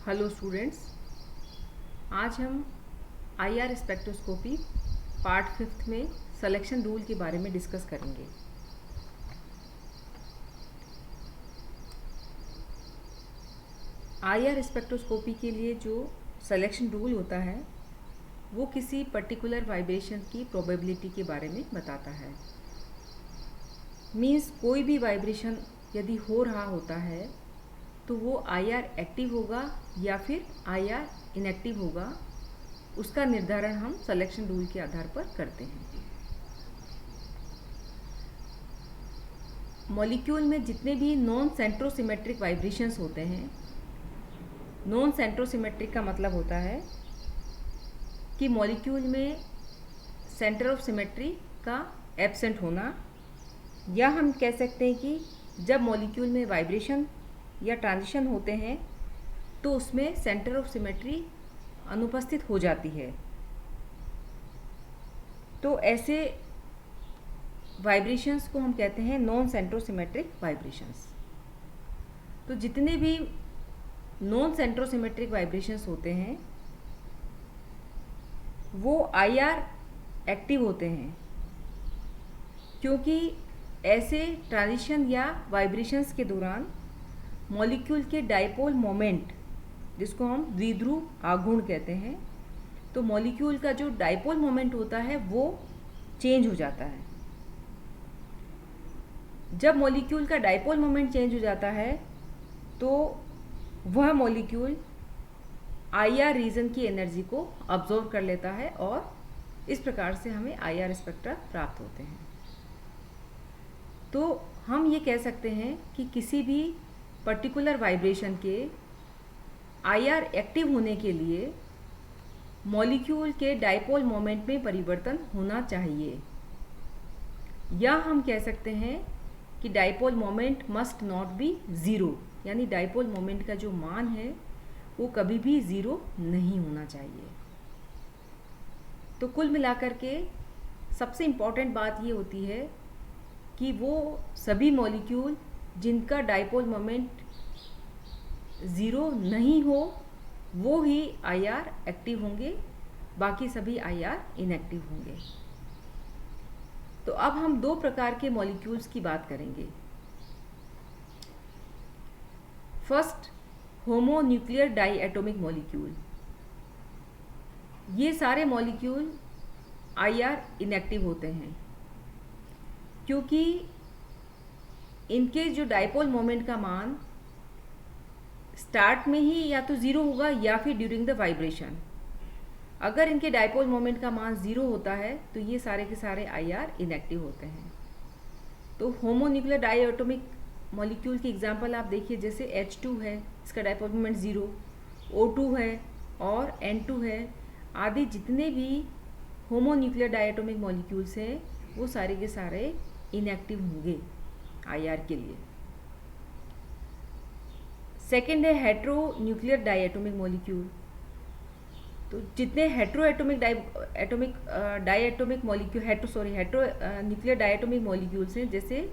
Hello students, आज हम IR spectroscopy part 5 में सिलेक्शन रूल के बारे में डिस्कस करेंगे। आईआर स्पेक्ट्रोस्कोपी के लिए जो सिलेक्शन रूल होता है वो किसी पर्टिकुलर वाइब्रेशन की प्रोबेबिलिटी के बारे में बताता है। मीन्स कोई भी वाइब्रेशन यदि हो रहा होता है तो वो आईआर एक्टिव होगा या फिर आईआर इनएक्टिव होगा, उसका निर्धारण हम सिलेक्शन रूल के आधार पर करते हैं। मॉलिक्यूल में जितने भी नॉन सेंट्रोसिमेट्रिक वाइब्रेशंस होते हैं, नॉन सेंट्रोसिमेट्रिक का मतलब होता है कि मॉलिक्यूल में सेंटर ऑफ सिमेट्री का एब्सेंट होना, या हम कह सकते हैं कि जब मॉलिक्यूल में वाइब्रेशन या ट्रांजिशन होते हैं तो उसमें सेंटर ऑफ सिमेट्री अनुपस्थित हो जाती है। तो ऐसे वाइब्रेशंस को हम कहते हैं नॉन सेंट्रोसिमेट्रिक वाइब्रेशंस। तो जितने भी नॉन सेंट्रोसिमेट्रिक वाइब्रेशंस होते हैं वो आईआर एक्टिव होते हैं, क्योंकि ऐसे ट्रांजिशन या वाइब्रेशंस के दौरान मॉलिक्यूल के डाइपोल मोमेंट, जिसको हम द्विध्रुव आघूर्ण कहते हैं, तो मॉलिक्यूल का जो डाइपोल मोमेंट होता है वो चेंज हो जाता है। जब मॉलिक्यूल का डाइपोल मोमेंट चेंज हो जाता है तो वह मॉलिक्यूल आईआर रीजन की एनर्जी को अब्जॉर्ब कर लेता है और इस प्रकार से हमें आईआर स्पेक्ट्रा प्राप्त होते हैं। तो हम ये कह सकते हैं कि किसी भी पर्टिकुलर वाइब्रेशन के आईआर एक्टिव होने के लिए मॉलिक्यूल के डाइपोल मोमेंट में परिवर्तन होना चाहिए, या हम कह सकते हैं कि dipole moment must not be zero, यानी डाइपोल मोमेंट का जो मान है वो कभी भी ज़ीरो नहीं होना चाहिए। तो कुल मिलाकर के सबसे इम्पॉर्टेंट बात ये होती है कि वो सभी मॉलिक्यूल जिनका डाइपोल मोमेंट ज़ीरो नहीं हो वो ही आईआर एक्टिव होंगे, बाकी सभी आईआर इनएक्टिव होंगे। तो अब हम दो प्रकार के मॉलिक्यूल्स की बात करेंगे। First, homonuclear diatomic molecule. ये सारे मॉलिक्यूल आईआर इनएक्टिव होते हैं क्योंकि इनके जो डाइपोल मोमेंट का मान स्टार्ट में ही या तो ज़ीरो होगा या फिर ड्यूरिंग द वाइब्रेशन। अगर इनके डाइपोल मोमेंट का मान ज़ीरो होता है तो ये सारे के सारे आईआर इनएक्टिव होते हैं। तो होमोन्यूक्लियर डाईएटॉमिक मॉलिक्यूल की एग्जांपल आप देखिए, जैसे H2 है, इसका डाइपोल मोमेंट ज़ीरो, O2 है और N2 है, आदि जितने भी होमोन्यूक्लियर डाईएटॉमिक मॉलिक्यूल्स हैं वो सारे के सारे इनएक्टिव होंगे आईआर के लिए। सेकेंड है हेट्रो न्यूक्लियर डाईएटॉमिक मॉलिक्यूल। तो जितने हेट्रो न्यूक्लियर डाईएटॉमिक मॉलिक्यूल्स हैं, जैसे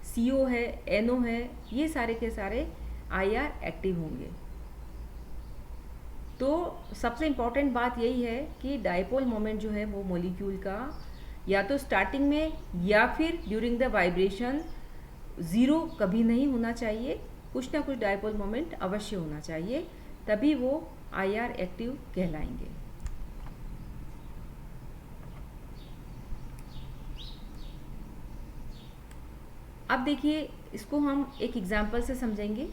CO है, NO है, ये सारे के सारे आईआर एक्टिव होंगे। तो सबसे इम्पॉर्टेंट बात यही है कि डाइपोल मोमेंट जो है वो मॉलिक्यूल का या तो स्टार्टिंग में या फिर ड्यूरिंग द वाइब्रेशन ज़ीरो कभी नहीं होना चाहिए, कुछ ना कुछ डाइपोल मोमेंट अवश्य होना चाहिए, तभी वो आईआर एक्टिव कहलाएंगे। अब देखिए, इसको हम एक एग्जाम्पल से समझेंगे।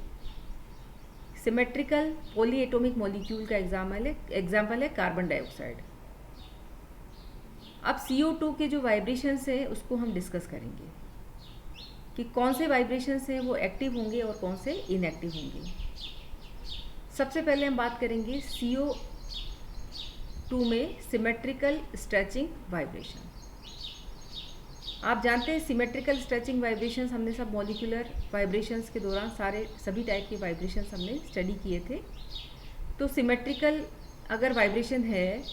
सिमेट्रिकल पॉलीएटॉमिक मॉलिक्यूल का एग्जाम्पल है कार्बन डाइऑक्साइड। अब CO2 के जो वाइब्रेशंस हैं उसको हम डिस्कस करेंगे कि कौन से वाइब्रेशंस हैं वो एक्टिव होंगे और कौन से इनएक्टिव होंगे। सबसे पहले हम बात करेंगे CO2 में सिमेट्रिकल स्ट्रेचिंग वाइब्रेशन। आप जानते हैं सिमेट्रिकल स्ट्रेचिंग वाइब्रेशंस हमने सब मॉलिक्यूलर वाइब्रेशंस के दौरान सभी टाइप के वाइब्रेशंस हमने स्टडी किए थे। तो सिमेट्रिकल अगर वाइब्रेशन है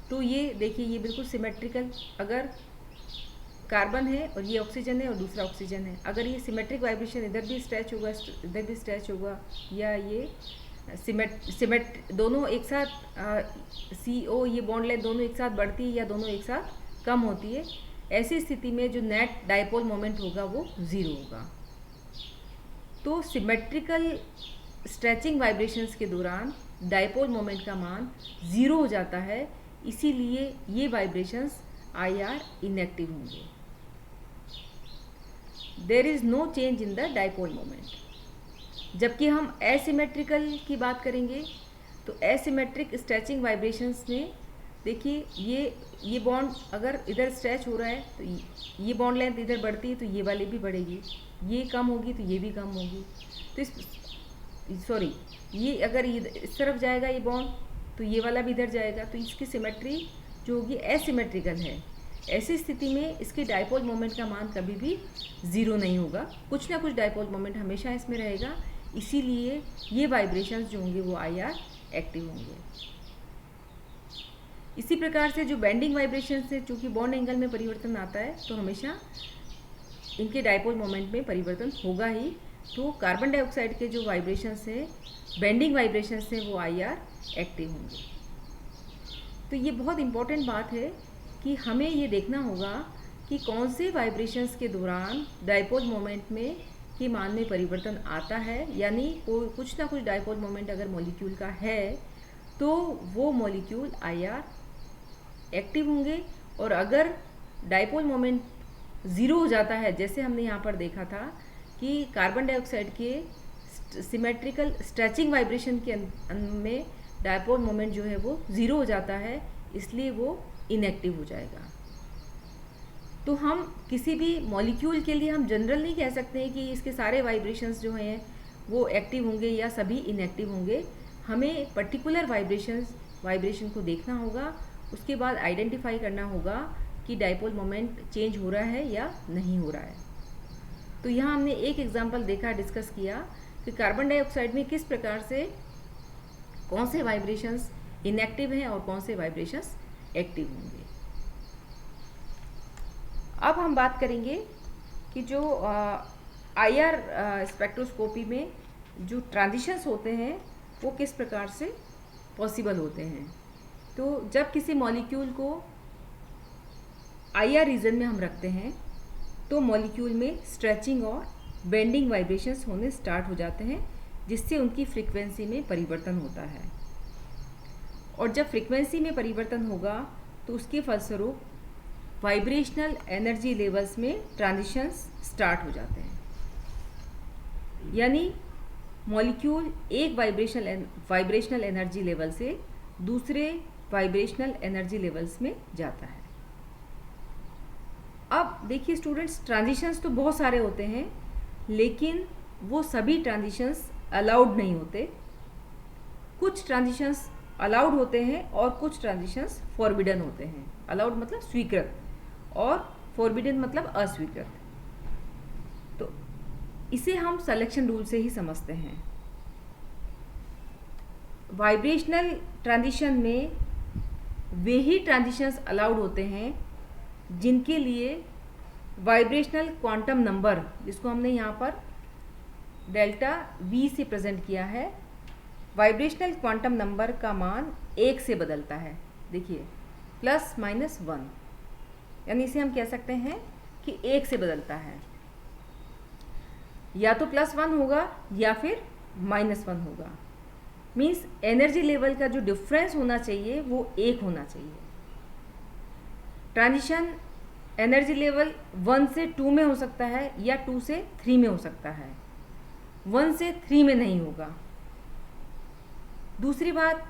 तो ये देखिए, ये बिल्कुल सिमेट्रिकल, अगर कार्बन है और ये ऑक्सीजन है और दूसरा ऑक्सीजन है, अगर ये सिमेट्रिक वाइब्रेशन इधर भी स्ट्रेच होगा, इधर भी स्ट्रेच होगा, या ये सिमेट दोनों एक साथ CO ये बॉन्ड लेंथ दोनों एक साथ बढ़ती है या दोनों एक साथ कम होती है, ऐसी स्थिति में जो नेट डाइपोल मोमेंट होगा वो ज़ीरो होगा। तो सिमेट्रिकल स्ट्रेचिंग वाइब्रेशंस के दौरान डाइपोल मोमेंट का मान ज़ीरो हो जाता है, इसीलिए ये वाइब्रेशंस IR इनएक्टिव होंगे। There is no change in the dipole moment. जबकि हम एसिमेट्रिकल की बात करेंगे तो एसिमेट्रिक स्ट्रेचिंग वाइब्रेशंस में देखिए ये बॉन्ड अगर इधर स्ट्रेच हो रहा है तो ये बॉन्ड लेंथ इधर बढ़ती है तो ये वाली भी बढ़ेगी, ये कम होगी तो ये भी कम होगी। तो ये अगर इस तरफ जाएगा ये बॉन्ड तो ये वाला भी इधर जाएगा, तो इसकी सिमेट्री जो होगी एसिमेट्रिकल है। ऐसी स्थिति में इसके डाइपोल मोमेंट का मान कभी भी ज़ीरो नहीं होगा, कुछ ना कुछ डाइपोल मोमेंट हमेशा इसमें रहेगा, इसीलिए ये वाइब्रेशंस जो होंगे वो IR एक्टिव होंगे। इसी प्रकार से जो बेंडिंग वाइब्रेशन से चूँकि बॉन्ड एंगल में परिवर्तन आता है तो हमेशा इनके डाइपोल मोमेंट में परिवर्तन होगा ही। तो कार्बन डाइऑक्साइड के जो वाइब्रेशंस हैं, बेंडिंग वाइब्रेशंस हैं, वो IR एक्टिव होंगे। तो ये बहुत इम्पॉर्टेंट बात है कि हमें ये देखना होगा कि कौन से वाइब्रेशंस के दौरान डाइपोल मोमेंट में के मान में परिवर्तन आता है, यानी कोई कुछ ना कुछ डाइपोल मोमेंट अगर मॉलिक्यूल का है तो वो मॉलिक्यूल IR एक्टिव होंगे। और अगर डाइपोल मोमेंट ज़ीरो हो जाता है, जैसे हमने यहाँ पर देखा था कि कार्बन डाइऑक्साइड के सिमेट्रिकल स्ट्रेचिंग वाइब्रेशन के में डाइपोल मोमेंट जो है वो ज़ीरो हो जाता है, इसलिए वो इनएक्टिव हो जाएगा। तो हम किसी भी मॉलिक्यूल के लिए हम जनरल नहीं कह सकते हैं कि इसके सारे वाइब्रेशंस जो हैं वो एक्टिव होंगे या सभी इनएक्टिव होंगे। हमें पर्टिकुलर वाइब्रेशन को देखना होगा, उसके बाद आइडेंटिफाई करना होगा कि डाइपोल मोमेंट चेंज हो रहा है या नहीं हो रहा है। तो यहाँ हमने एक एग्जांपल देखा, डिस्कस किया कि कार्बन डाइऑक्साइड में किस प्रकार से कौन से वाइब्रेशंस इनएक्टिव हैं और कौन से वाइब्रेशंस एक्टिव होंगे। अब हम बात करेंगे कि जो IR स्पेक्ट्रोस्कोपी में जो ट्रांजिशंस होते हैं वो किस प्रकार से पॉसिबल होते हैं। तो जब किसी मॉलिक्यूल को IR रीजन में हम रखते हैं तो मॉलिक्यूल में स्ट्रेचिंग और बेंडिंग वाइब्रेशंस होने स्टार्ट हो जाते हैं, जिससे उनकी फ्रीक्वेंसी में परिवर्तन होता है। और जब फ्रीक्वेंसी में परिवर्तन होगा तो उसके फलस्वरूप वाइब्रेशनल एनर्जी लेवल्स में ट्रांजिशंस स्टार्ट हो जाते हैं, यानी मॉलिक्यूल एक वाइब्रेशनल एनर्जी लेवल से दूसरे वाइब्रेशनल एनर्जी लेवल्स में जाता है। अब देखिए स्टूडेंट्स, ट्रांजिशंस तो बहुत सारे होते हैं, लेकिन वो सभी ट्रांजिशंस अलाउड नहीं होते। कुछ ट्रांजिशंस अलाउड होते हैं और कुछ ट्रांजिशंस फॉरबिडन होते हैं। अलाउड मतलब स्वीकृत और फॉरबिडन मतलब अस्वीकृत। तो इसे हम सिलेक्शन रूल से ही समझते हैं। वाइब्रेशनल ट्रांजिशन में वे ही ट्रांजिशंस अलाउड होते हैं जिनके लिए वाइब्रेशनल क्वांटम नंबर, जिसको हमने यहाँ पर डेल्टा V से प्रेजेंट किया है, वाइब्रेशनल क्वांटम नंबर का मान 1 से बदलता है। देखिए ±1, यानी इसे हम कह सकते हैं कि 1 से बदलता है, या तो +1 होगा या फिर -1 होगा। मीन्स एनर्जी लेवल का जो डिफरेंस होना चाहिए वो 1 होना चाहिए। ट्रांजिशन एनर्जी लेवल 1 से 2 में हो सकता है या 2 से 3 में हो सकता है, 1 से 3 में नहीं होगा। दूसरी बात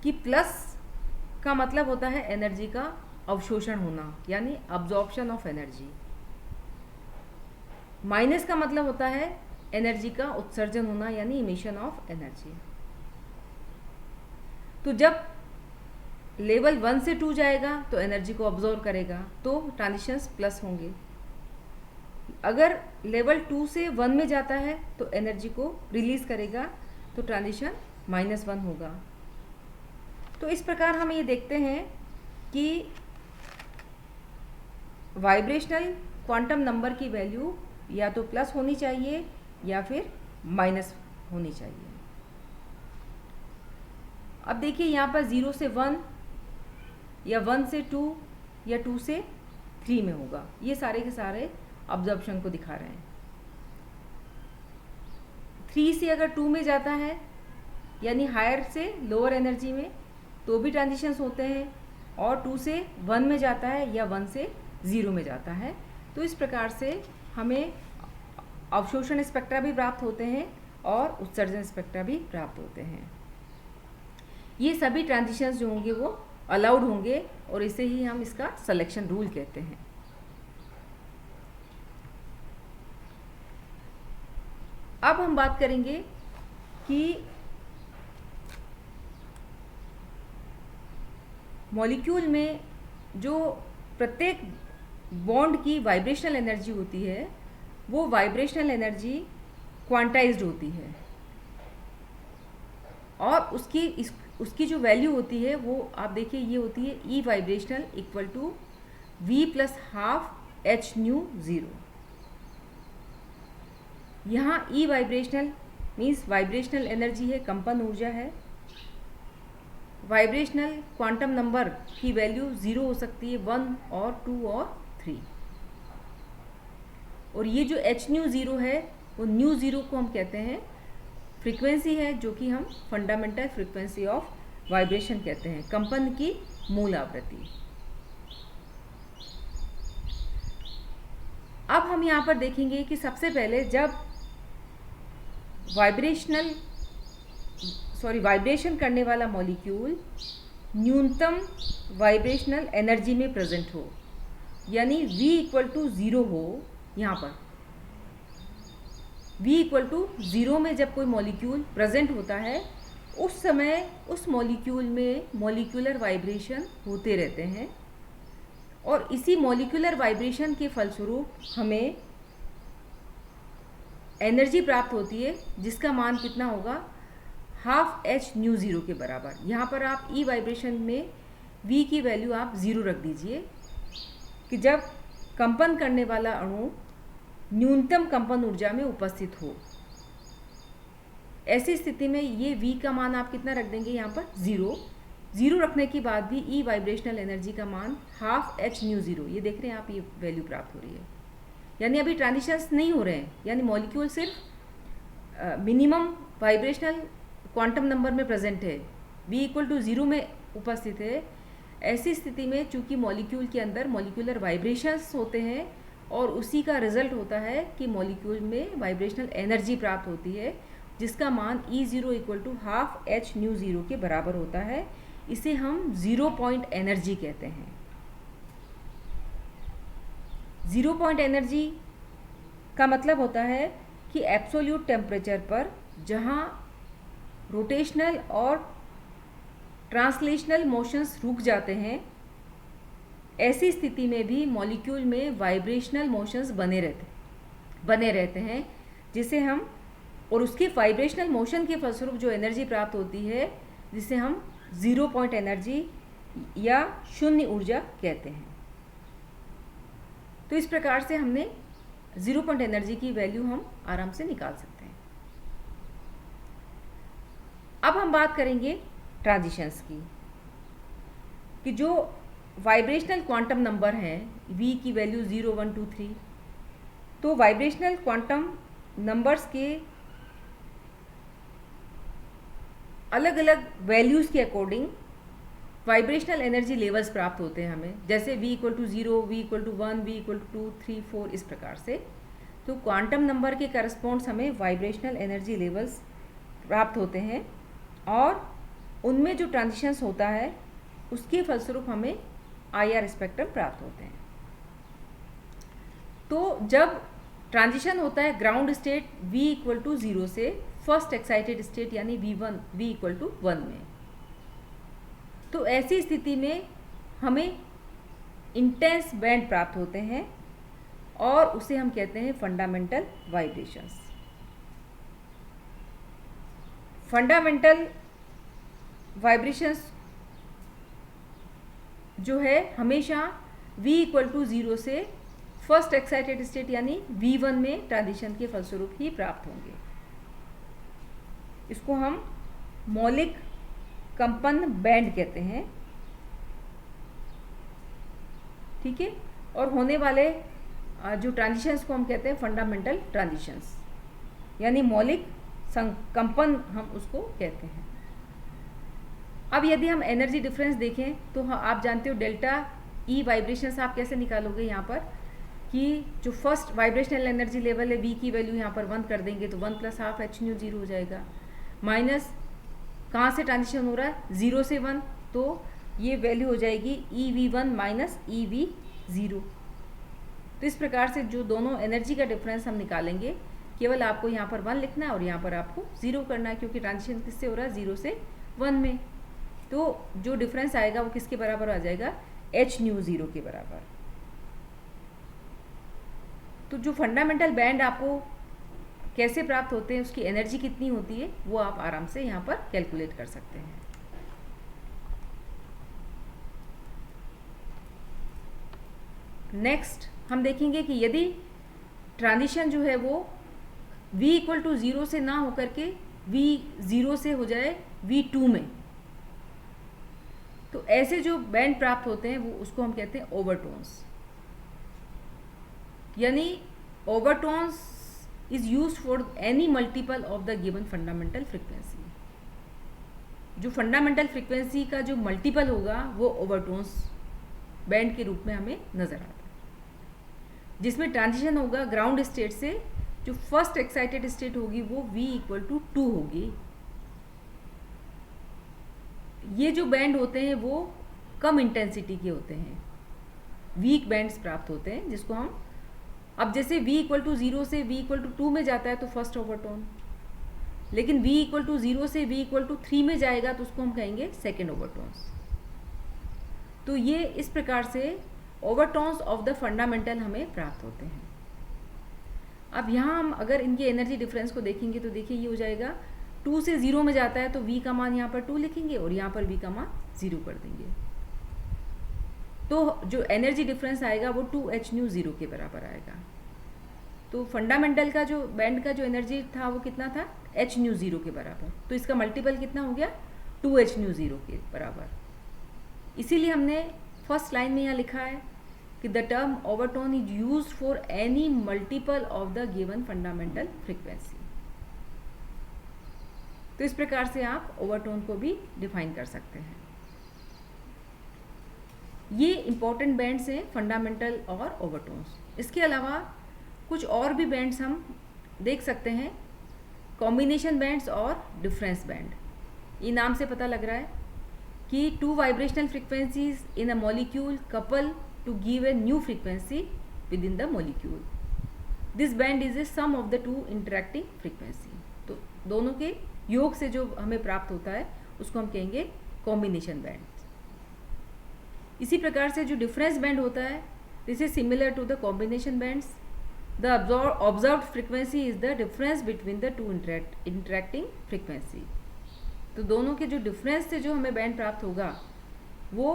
कि प्लस का मतलब होता है एनर्जी का अवशोषण होना, यानी अब्जॉर्प्शन ऑफ एनर्जी। माइनस का मतलब होता है एनर्जी का उत्सर्जन होना, यानी इमिशन ऑफ एनर्जी। तो जब लेवल 1 से 2 जाएगा तो एनर्जी को ऑब्जॉर्व करेगा, तो ट्रांजिशंस प्लस होंगे। अगर लेवल 2 से 1 में जाता है तो एनर्जी को रिलीज करेगा, तो ट्रांजिशन -1 होगा। तो इस प्रकार हम ये देखते हैं कि वाइब्रेशनल क्वांटम नंबर की वैल्यू या तो प्लस होनी चाहिए या फिर माइनस होनी चाहिए। अब देखिए यहाँ पर 0 से 1 या 1 से 2 या 2 से 3 में होगा। ये सारे के सारे ऑब्जर्प्शन को दिखा रहे हैं। 3 से अगर 2 में जाता है यानी हायर से लोअर एनर्जी में तो भी ट्रांजिशंस होते हैं, और 2 से 1 में जाता है या 1 से 0 में जाता है। तो इस प्रकार से हमें अवशोषण स्पेक्ट्रा भी प्राप्त होते हैं और उत्सर्जन स्पेक्ट्रा भी प्राप्त होते हैं। ये सभी ट्रांजिशंस जो होंगे वो अलाउड होंगे और इसे ही हम इसका सिलेक्शन रूल कहते हैं। अब हम बात करेंगे कि मॉलिक्यूल में जो प्रत्येक बॉन्ड की वाइब्रेशनल एनर्जी होती है वो वाइब्रेशनल एनर्जी क्वांटाइज्ड होती है, और उसकी जो वैल्यू होती है वो आप देखिए ये होती है E vibrational equal to v plus half h nu zero. यहाँ E vibrational means vibrational energy है, कंपन ऊर्जा है। वाइब्रेशनल क्वांटम नंबर की वैल्यू 0 हो सकती है, 1 और 2 और 3। और ये जो एच न्यू ज़ीरो है वो न्यू ज़ीरो को हम कहते हैं फ्रीक्वेंसी है, जो कि हम फंडामेंटल फ्रीक्वेंसी ऑफ वाइब्रेशन कहते हैं, कंपन की मूल आवृत्ति। अब हम यहाँ पर देखेंगे कि सबसे पहले जब वाइब्रेशन करने वाला मॉलिक्यूल न्यूनतम वाइब्रेशनल एनर्जी में प्रेजेंट हो, यानी V इक्वल टू 0 हो। यहाँ पर V इक्वल टू 0 में जब कोई मॉलिक्यूल प्रेजेंट होता है उस समय उस मॉलिक्यूल में मॉलिक्यूलर वाइब्रेशन होते रहते हैं, और इसी मॉलिक्यूलर वाइब्रेशन के फलस्वरूप हमें एनर्जी प्राप्त होती है, जिसका मान कितना होगा, हाफ एच न्यू ज़ीरो के बराबर। यहाँ पर आप ई वाइब्रेशन में V की वैल्यू आप 0 रख दीजिए कि जब कंपन करने वाला अणु न्यूनतम कंपन ऊर्जा में उपस्थित हो। ऐसी स्थिति में ये V का मान आप कितना रख देंगे, यहाँ पर 0 रखने के बाद भी ई वाइब्रेशनल एनर्जी का मान हाफ एच न्यू ज़ीरो, ये देख रहे हैं आप, ये वैल्यू प्राप्त हो रही है। यानी अभी ट्रांजिशंस नहीं हो रहे हैं, यानी मॉलिक्यूल सिर्फ मिनिमम वाइब्रेशनल क्वांटम नंबर में प्रेजेंट है, V इक्वल टू 0 में उपस्थित है। ऐसी स्थिति में चूंकि मॉलिक्यूल के अंदर मॉलिक्यूलर वाइब्रेशंस होते हैं और उसी का रिजल्ट होता है कि मॉलिक्यूल में वाइब्रेशनल एनर्जी प्राप्त होती है, जिसका मान E0 equal to half h nu zero के बराबर होता है। इसे हम 0 पॉइंट एनर्जी कहते हैं। 0 पॉइंट एनर्जी का मतलब होता है कि एब्सोल्यूट टेम्परेचर पर जहाँ रोटेशनल और ट्रांसलेशनल मोशंस रुक जाते हैं, ऐसी स्थिति में भी मॉलिक्यूल में वाइब्रेशनल मोशंस बने रहते हैं, जिसे हम, और उसके वाइब्रेशनल मोशन के फलस्वरूप जो एनर्जी प्राप्त होती है, जिसे हम 0 पॉइंट एनर्जी या शून्य ऊर्जा कहते हैं। तो इस प्रकार से हमने 0 पॉइंट एनर्जी की वैल्यू हम आराम से निकाल सकते हैं। अब हम बात करेंगे ट्रांजिशंस की, कि जो वाइब्रेशनल क्वांटम नंबर हैं V की वैल्यू 0, 1, 2, 3, तो वाइब्रेशनल क्वांटम नंबर्स के अलग अलग वैल्यूज़ के अकॉर्डिंग वाइब्रेशनल एनर्जी लेवल्स प्राप्त होते हैं हमें, जैसे V equal to 0, V equal to 1, V equal to 2, 3, 4, इस प्रकार से। तो क्वांटम नंबर के करस्पॉन्ड्स हमें वाइब्रेशनल एनर्जी लेवल्स प्राप्त होते हैं, और उनमें जो ट्रांजिशंस होता है उसके फलस्वरूप हमें IR स्पेक्ट्रम प्राप्त होते हैं। तो जब ट्रांजिशन होता है ground state V equal to 0 से फर्स्ट एक्साइटेड स्टेट यानी V इक्वल टू 1 में, तो ऐसी स्थिति में हमें इंटेंस बैंड प्राप्त होते हैं और उसे हम कहते हैं फंडामेंटल वाइब्रेशंस। फंडामेंटल वाइब्रेशंस जो है हमेशा V इक्वल टू 0 से फर्स्ट एक्साइटेड स्टेट यानी V1 में ट्रांजिशन के फलस्वरूप ही प्राप्त होंगे। इसको हम मौलिक कंपन बैंड कहते हैं, ठीक है। और होने वाले जो ट्रांजिशंस को हम कहते हैं फंडामेंटल ट्रांजिशंस, यानी मौलिक कंपन हम उसको कहते हैं। अब यदि हम एनर्जी डिफरेंस देखें तो आप जानते हो डेल्टा ई वाइब्रेशंस आप कैसे निकालोगे यहाँ पर, कि जो फर्स्ट वाइब्रेशनल एनर्जी लेवल है वी की वैल्यू यहाँ पर 1 कर देंगे तो 1 + ½ h न्यू 0 हो जाएगा, माइनस कहाँ से ट्रांजिशन हो रहा है 0 से 1, तो ये वैल्यू हो जाएगी EV1 माइनस EV0। तो इस प्रकार से जो दोनों एनर्जी का डिफरेंस हम निकालेंगे, केवल आपको यहाँ पर 1 लिखना है और यहाँ पर आपको 0 करना है, क्योंकि ट्रांजिशन किससे हो रहा है 0 से 1 में। तो जो डिफरेंस आएगा वो किसके बराबर आ जाएगा h न्यू 0 के बराबर। तो जो फंडामेंटल बैंड आपको कैसे प्राप्त होते हैं, उसकी एनर्जी कितनी होती है, वो आप आराम से यहाँ पर कैलकुलेट कर सकते हैं। नेक्स्ट हम देखेंगे कि यदि ट्रांजिशन जो है वो v = 0 से ना होकर के v0 से हो जाए v2 में, तो ऐसे जो बैंड प्राप्त होते हैं वो उसको हम कहते हैं ओवरटोन्स। यानी overtones is used for any multiple of the given fundamental frequency. जो फंडामेंटल फ्रीक्वेंसी का जो मल्टीपल होगा वो ओवरटोन्स बैंड के रूप में हमें नजर आता है, जिसमें ट्रांजिशन होगा ग्राउंड स्टेट से, जो फर्स्ट एक्साइटेड स्टेट होगी वो v = 2 होगी। ये जो बैंड होते हैं वो कम इंटेंसिटी के होते हैं, वीक बैंड्स प्राप्त होते हैं, जिसको हम अब जैसे v = 0 से v = 2 में जाता है तो फर्स्ट ओवरटोन, लेकिन v = 0 से v = 3 में जाएगा तो उसको हम कहेंगे सेकेंड ओवरटोन्स। तो ये इस प्रकार से ओवरटोन्स ऑफ द फंडामेंटल हमें प्राप्त होते हैं। अब यहाँ हम अगर इनके एनर्जी डिफरेंस को देखेंगे तो देखिए ये हो जाएगा 2 से 0 में जाता है तो v का मान यहाँ पर 2 लिखेंगे और यहाँ पर v का मान 0 कर देंगे, तो जो एनर्जी डिफरेंस आएगा वो 2h न्यू 0 के बराबर आएगा। तो फंडामेंटल का जो बैंड का जो एनर्जी था वो कितना था h न्यू 0 के बराबर, तो इसका मल्टीपल कितना हो गया 2h न्यू 0 के बराबर। इसीलिए हमने फर्स्ट लाइन में यहाँ लिखा है कि the term overtone is used for any multiple of the given fundamental frequency. तो इस प्रकार से आप ओवरटोन को भी डिफाइन कर सकते हैं। ये इंपॉर्टेंट बैंड्स हैं फंडामेंटल और ओवरटोन्स। इसके अलावा कुछ और भी बैंड्स हम देख सकते हैं, कॉम्बिनेशन बैंड्स और डिफरेंस बैंड। ये नाम से पता लग रहा है कि 2 vibrational frequencies in a molecule couple to give a new frequency within the molecule. This band is a sum of the 2 interacting frequency. तो दोनों के योग से जो हमें प्राप्त होता है उसको हम कहेंगे कॉम्बिनेशन बैंड। इसी प्रकार से जो डिफरेंस बैंड होता है, this is similar to the combination bands. The observed frequency is the difference between the 2 interacting frequency. तो दोनों के जो डिफरेंस से जो हमें बैंड प्राप्त होगा वो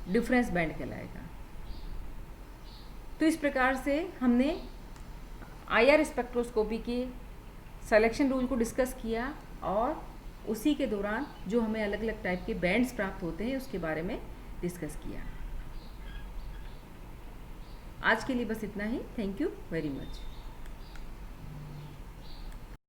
डिफरेंस बैंड कहलाएगा। तो इस प्रकार से हमने IR स्पेक्ट्रोस्कोपी के सिलेक्शन रूल को डिस्कस किया और उसी के दौरान जो हमें अलग अलग टाइप के बैंड्स प्राप्त होते हैं उसके बारे में डिस्कस किया। आज के लिए बस इतना ही। Thank you very much.